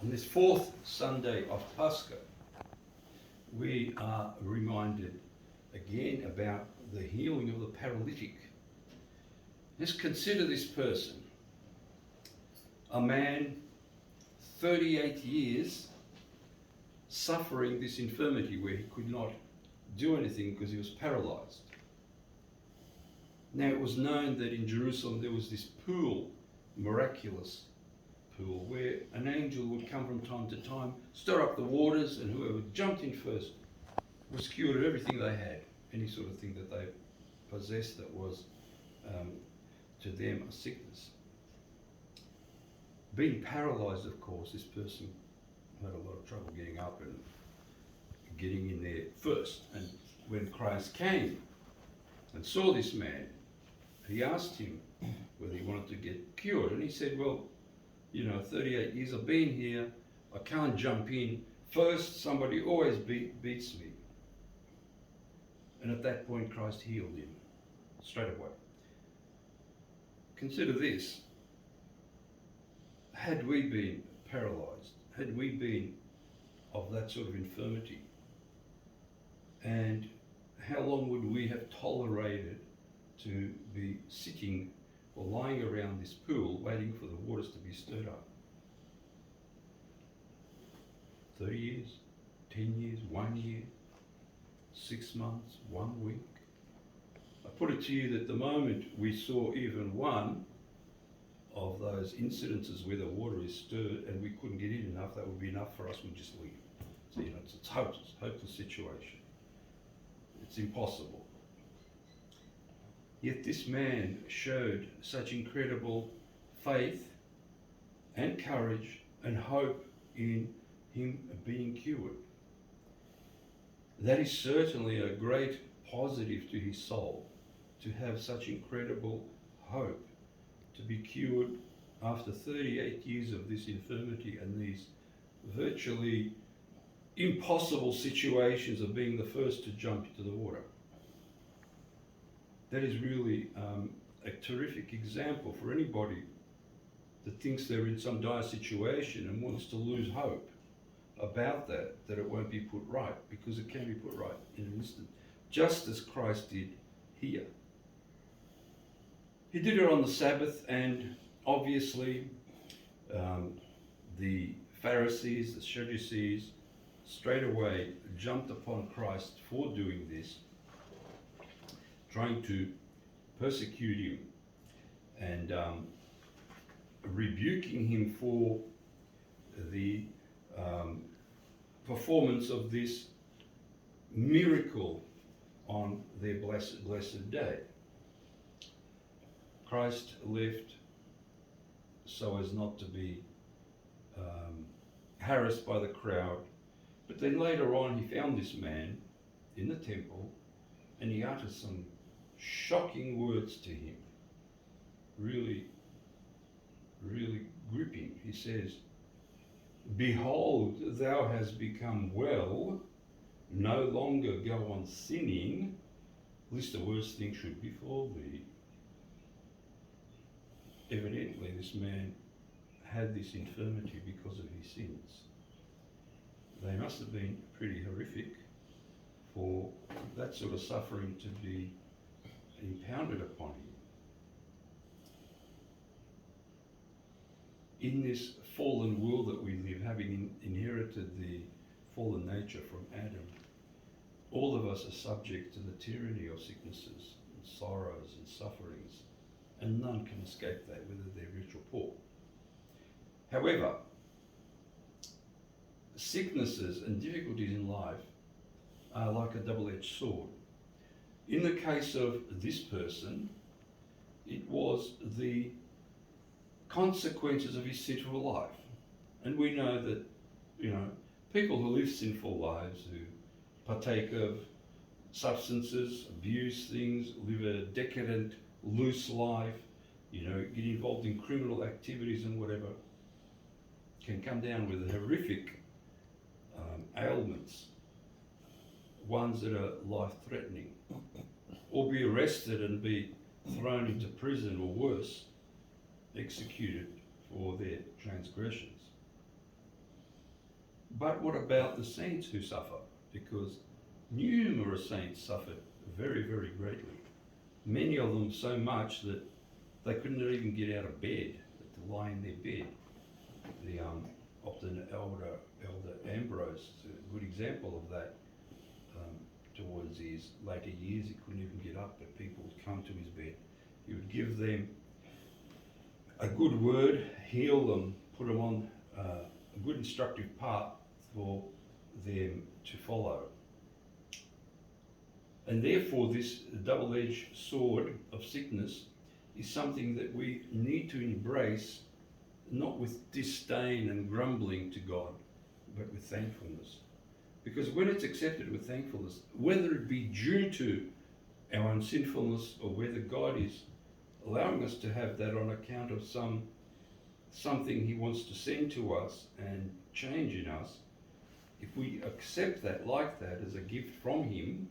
On this fourth Sunday of Pascha, we are reminded again about the healing of the paralytic. Let's consider this person, a man 38 years suffering this infirmity where he could not do anything because he was paralyzed. Now it was known that in Jerusalem there was this pool, miraculous pool, where an angel would come from time to time, stir up the waters, and whoever jumped in first was cured of everything they had, any sort of thing that they possessed that was to them a sickness. Being paralyzed, of course, this person had a lot of trouble getting up and getting in there first. And when Christ came and saw this man, he asked him whether he wanted to get cured. And he said, well, 38 years I've been here, I can't jump in first, somebody always beats me. And at that point, Christ healed him straight away. Consider this. Had we been paralyzed, had we been of that sort of infirmity, and how long would we have tolerated to be sitting or lying around this pool waiting for the waters to be stirred up? 30 years, 10 years, 1 year, 6 months, 1 week? I put it to you that the moment we saw even one of those incidences where the water is stirred and we couldn't get in enough, that would be enough for us, we'd just leave. So, it's a hopeless situation. It's impossible. Yet this man showed such incredible faith and courage and hope in him being cured. That is certainly a great positive to his soul, to have such incredible hope, to be cured after 38 years of this infirmity and these virtually impossible situations of being the first to jump into the water. That is really a terrific example for anybody that thinks they're in some dire situation and wants to lose hope about that it won't be put right, because it can be put right in an instant, just as Christ did here. He did it on the Sabbath, and obviously the Pharisees, the Sadducees, straight away jumped upon Christ for doing this, trying to persecute him and rebuking him for the performance of this miracle on their blessed day. Christ left so as not to be harassed by the crowd, but then later on he found this man in the temple and he uttered some shocking words to him, really gripping. He says, "Behold, thou hast become well, no longer go on sinning, lest the worst thing should befall thee." Evidently, this man had this infirmity because of his sins. They must have been pretty horrific for that sort of suffering to be impounded upon him. In this fallen world that we live, having inherited the fallen nature from Adam, all of us are subject to the tyranny of sicknesses and sorrows and sufferings, and none can escape that, whether they're rich or poor. However, sicknesses and difficulties in life are like a double-edged sword. In the case of this person, it was the consequences of his sinful life. And we know that, people who live sinful lives, who partake of substances, abuse things, live a decadent, loose life, get involved in criminal activities and whatever, can come down with horrific ailments, ones that are life-threatening, or be arrested and be thrown into prison, or worse, executed for their transgressions. But what about the saints who suffer? Because numerous saints suffered very, very greatly. Many of them so much that they couldn't even get out of bed, to lie in their bed. The often elder Ambrose is a good example of that. Towards his later years, he couldn't even get up, but people would come to his bed. He would give them a good word, heal them, put them on a good instructive path for them to follow. And therefore this double-edged sword of sickness is something that we need to embrace, not with disdain and grumbling to God, but with thankfulness. Because when it's accepted with thankfulness, whether it be due to our own sinfulness or whether God is allowing us to have that on account of something he wants to send to us and change in us, if we accept that like that as a gift from him,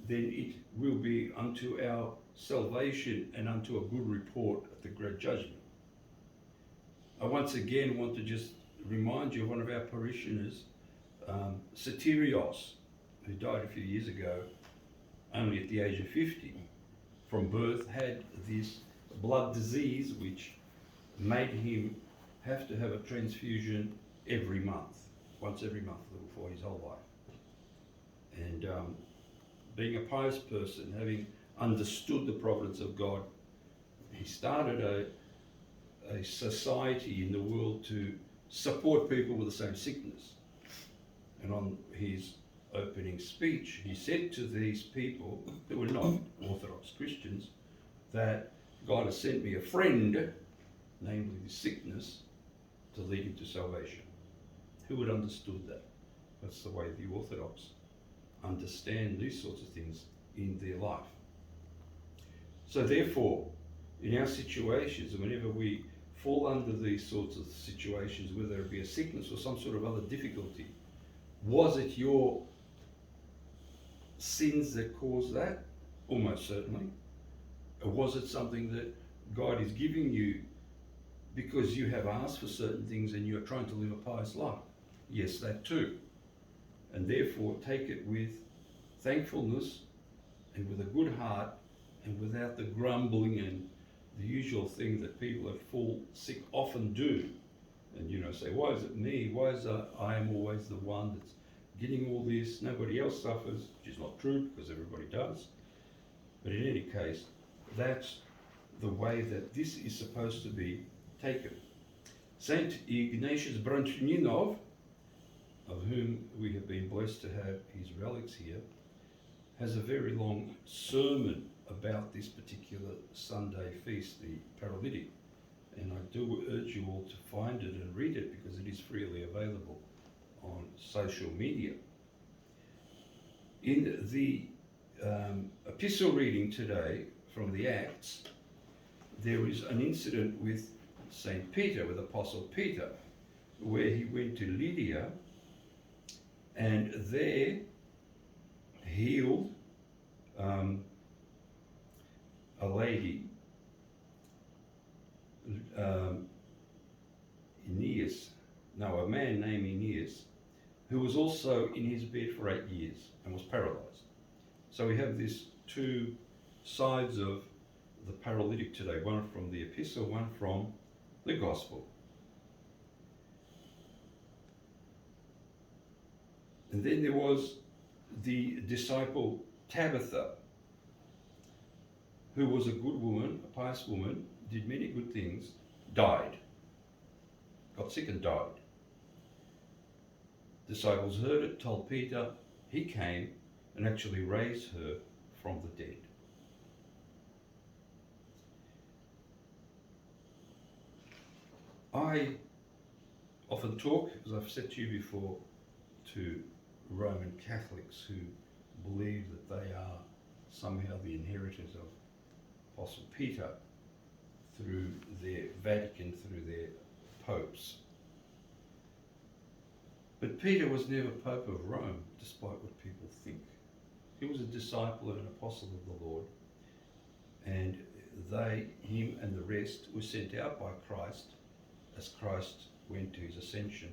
then it will be unto our salvation and unto a good report at the great judgment. I once again want to just remind you of one of our parishioners, Soterios, who died a few years ago, only at the age of 50. From birth had this blood disease which made him have to have a transfusion every month, once every month for his whole life. And being a pious person, having understood the providence of God, he started a society in the world to support people with the same sickness. And on his opening speech, he said to these people who were not Orthodox Christians that God has sent me a friend, namely the sickness, to lead him to salvation. Who would have understood that? That's the way the Orthodox understand these sorts of things in their life. So therefore, in our situations, whenever we fall under these sorts of situations, whether it be a sickness or some sort of other difficulty, was it your sins that caused that? Almost certainly. Or was it something that God is giving you because you have asked for certain things and you are trying to live a pious life? Yes, that too. And therefore take it with thankfulness and with a good heart and without the grumbling and the usual thing that people that fall sick often do. And say, why is it me? Why is I am always the one that's getting all this? Nobody else suffers, which is not true because everybody does. But in any case, that's the way that this is supposed to be taken. Saint Ignatius Branchaninov, of whom we have been blessed to have his relics here, has a very long sermon about this particular Sunday feast, the Paralytic. And I do urge you all to find it and read it because it is freely available on social media. In the epistle reading today from the Acts, there is an incident with St. Peter, with Apostle Peter, where he went to Lydia and there healed a lady, a man named Aeneas, who was also in his bed for 8 years and was paralyzed. So we have these two sides of the paralytic today, one from the epistle, one from the gospel. And then there was the disciple Tabitha, who was a good woman, a pious woman, did many good things, died, got sick and died. Disciples heard it, told Peter, he came and actually raised her from the dead. I often talk, as I've said to you before, to Roman Catholics who believe that they are somehow the inheritors of Apostle Peter through their Vatican, through their popes. But Peter was never Pope of Rome, despite what people think. He was a disciple and an apostle of the Lord, and him and the rest were sent out by Christ as Christ went to his ascension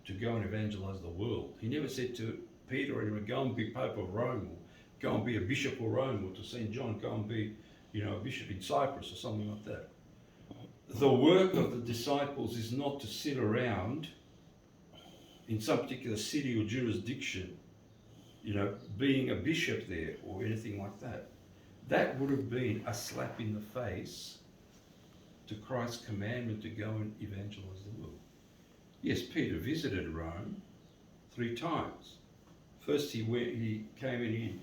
to go and evangelize the world. He never said to Peter or anyone, go and be Pope of Rome, or go and be a bishop of Rome, or to St. John, go and be, a bishop in Cyprus or something like that. The work of the disciples is not to sit around in some particular city or jurisdiction, being a bishop there or anything like that. That would have been a slap in the face to Christ's commandment to go and evangelize the world. Yes, Peter visited Rome 3 times. First he came and he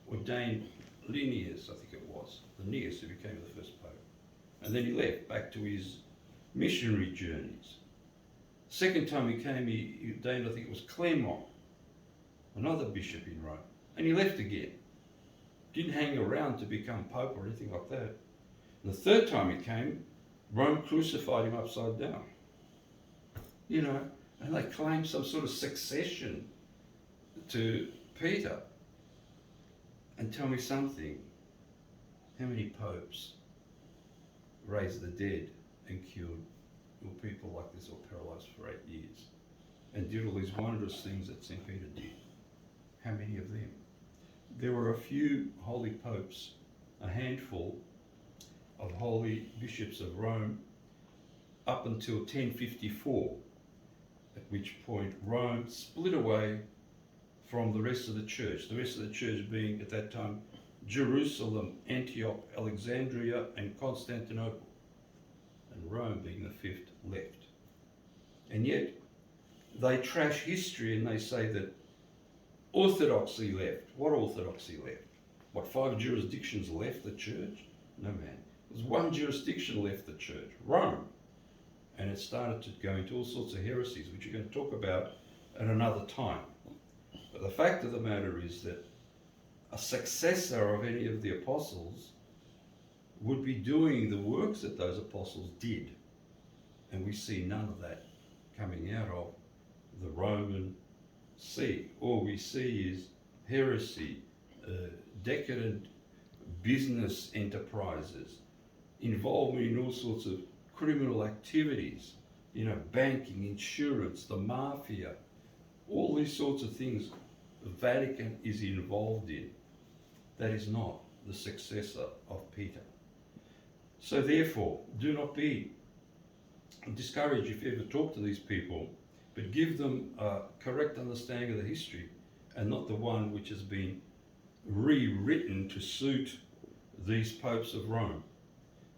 ordained Linnaeus, I think it was, Linnaeus, who became the first pope. And then he left back to his missionary journeys. Second time he came, he ordained, I think it was Clermont, another bishop in Rome. And he left again. Didn't hang around to become pope or anything like that. And the third time he came, Rome crucified him upside down. And they claimed some sort of succession to Peter. And tell me something, how many popes raised the dead and cured people like this or paralysed for 8 years and did all these wondrous things that St. Peter did? How many of them? There were a few holy popes, a handful of holy bishops of Rome up until 1054, at which point Rome split away from the rest of the church being at that time Jerusalem, Antioch, Alexandria and Constantinople, and Rome being the 5th left. And yet they trash history and they say that orthodoxy left. What orthodoxy left? What, 5 jurisdictions left the church? No, man. There's 1 jurisdiction left the church, Rome. And it started to go into all sorts of heresies, which we're going to talk about at another time. But the fact of the matter is that a successor of any of the apostles would be doing the works that those apostles did. And we see none of that coming out of the Roman See. All we see is heresy, decadent business enterprises, involvement in all sorts of criminal activities, banking, insurance, the mafia, all these sorts of things the Vatican is involved in. That is not the successor of Peter. So therefore, do not be discouraged if you ever talk to these people, but give them a correct understanding of the history and not the one which has been rewritten to suit these popes of Rome.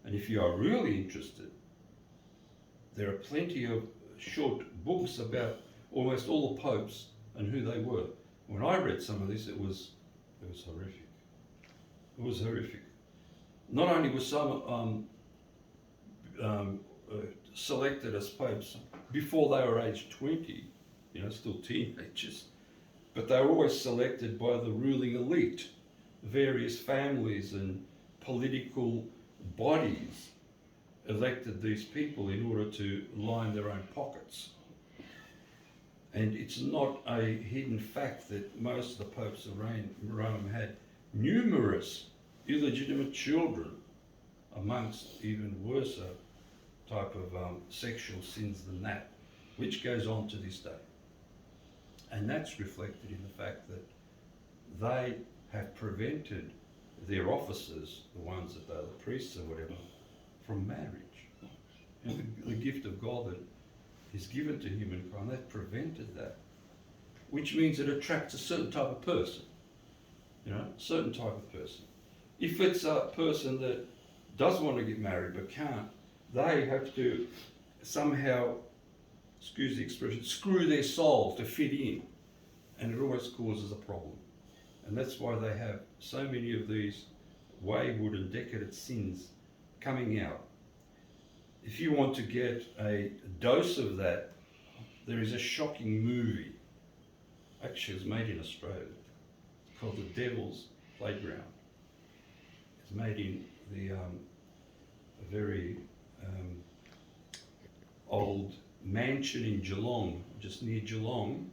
And if you are really interested, there are plenty of short books about almost all the popes and who they were. When I read some of this, it was horrific. It was horrific. Not only were some selected as popes before they were aged 20, still teenagers, but they were always selected by the ruling elite. Various families and political bodies elected these people in order to line their own pockets. And it's not a hidden fact that most of the popes of Rome had numerous illegitimate children, amongst even worse type of sexual sins than that, which goes on to this day. And that's reflected in the fact that they have prevented their officers, the ones that are the priests or whatever, from marriage. And the gift of God that is given to humankind, they've prevented that. Which means it attracts a certain type of person. Certain type of person. If it's a person that does want to get married but can't, they have to somehow, excuse the expression, screw their soul to fit in. And it always causes a problem. And that's why they have so many of these wayward and decadent sins coming out. If you want to get a dose of that, there is a shocking movie. Actually, it's made in Australia. It's called The Devil's Playground. It's made in the a very old mansion in Geelong, just near Geelong,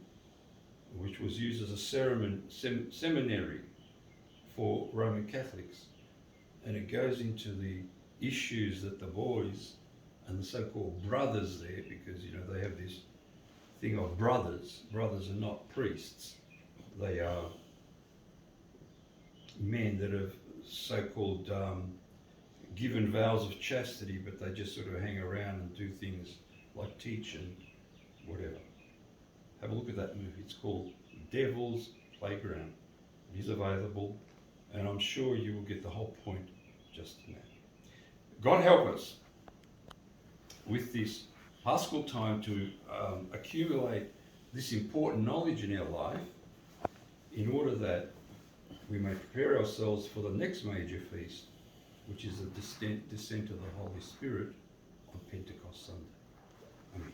which was used as a seminary for Roman Catholics. And it goes into the issues that the boys and the so-called brothers there, because they have this thing of brothers. Brothers are not priests. They are men that have so-called given vows of chastity, but they just sort of hang around and do things like teach and whatever. Have a look at that movie. It's called Devil's Playground. It is available, and I'm sure you will get the whole point just in that. God help us with this Paschal time to accumulate this important knowledge in our life in order that we may prepare ourselves for the next major feast, which is the descent of the Holy Spirit on Pentecost Sunday.